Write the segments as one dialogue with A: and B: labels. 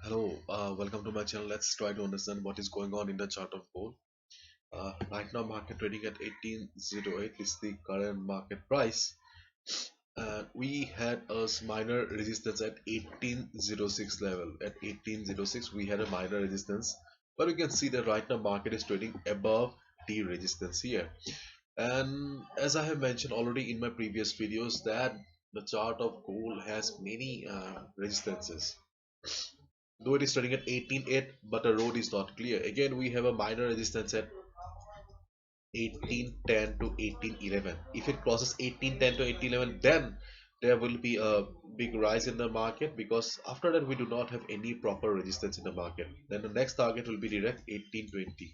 A: Hello, welcome to my channel. Let's try to understand what is going on in the chart of gold. Right now, market trading at 1808 is the current market price. We had a minor resistance at 1806 level. At 1806, we had a minor resistance, but you can see that right now market is trading above the resistance here. And as I have mentioned already in my previous videos, that the chart of gold has many resistances. Though it is trading at 18.8, but the road is not clear. Again, we have a minor resistance at 18.10 to 18.11. If it crosses 18.10 to 18.11, then there will be a big rise in the market, because after that we do not have any proper resistance in the market. Then the next target will be direct 18.20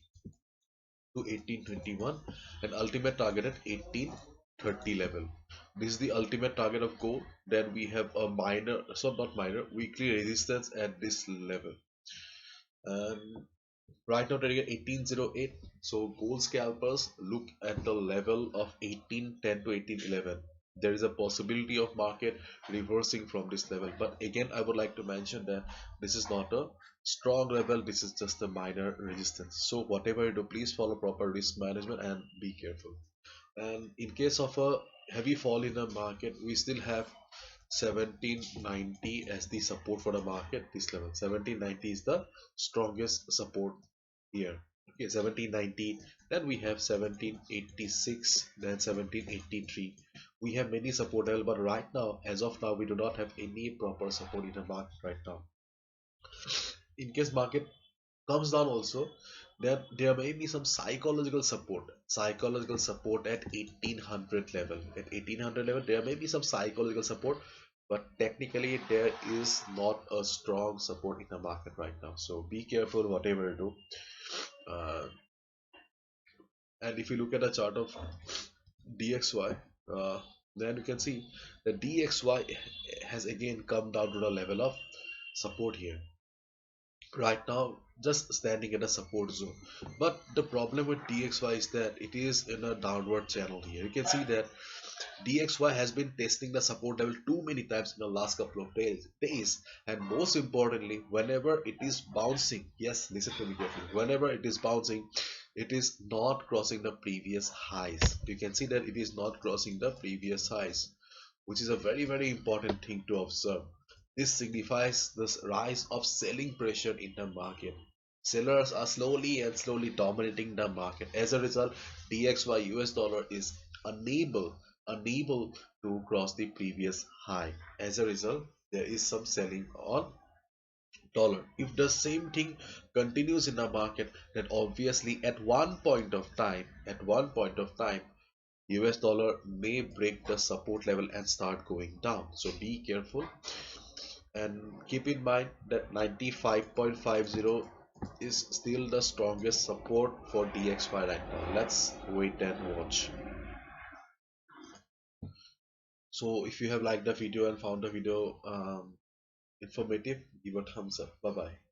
A: to 18.21 and ultimate target at 18.30 level. This is the ultimate target of gold. Then we have a minor, so not minor, weekly resistance at this level. And right now trading at 1808. So gold scalpers look at the level of 1810 to 1811. There is a possibility of market reversing from this level, but again I would like to mention that this is not a strong level, this is just a minor resistance. So whatever you do, please follow proper risk management and be careful. And in case of a heavy fall in the market, we still have 1790 as the support for the market. This level 1790 is the strongest support here. Okay, 1790, then we have 1786, then 1783. We have many support level, but right now, as of now, we do not have any proper support in the market right now. In case market comes down also, then there may be some psychological support at 1800 level. At 1800 level there may be some psychological support, but technically there is not a strong support in the market right now. So be careful whatever you do. uh, and if you look at the chart of DXY, then you can see that DXY has again come down to the level of support here right now, just standing in a support zone. But the problem with DXY is that it is in a downward channel here. You can see that DXY has been testing the support level too many times in the last couple of days. And most importantly, whenever it is bouncing, yes, listen to me carefully, whenever it is bouncing, it is not crossing the previous highs. You can see that it is not crossing the previous highs, which is a very important thing to observe. This signifies the rise of selling pressure in the market. Sellers are slowly dominating the market. As a result, DXY US dollar is unable to cross the previous high. As a result, there is some selling on dollar. If the same thing continues in the market, then obviously at one point of time, US dollar may break the support level and start going down. So be careful and keep in mind that 95.50 is still the strongest support for DXY right now. Let's wait and watch. So if you have liked the video and found the video informative, give a thumbs up. Bye bye.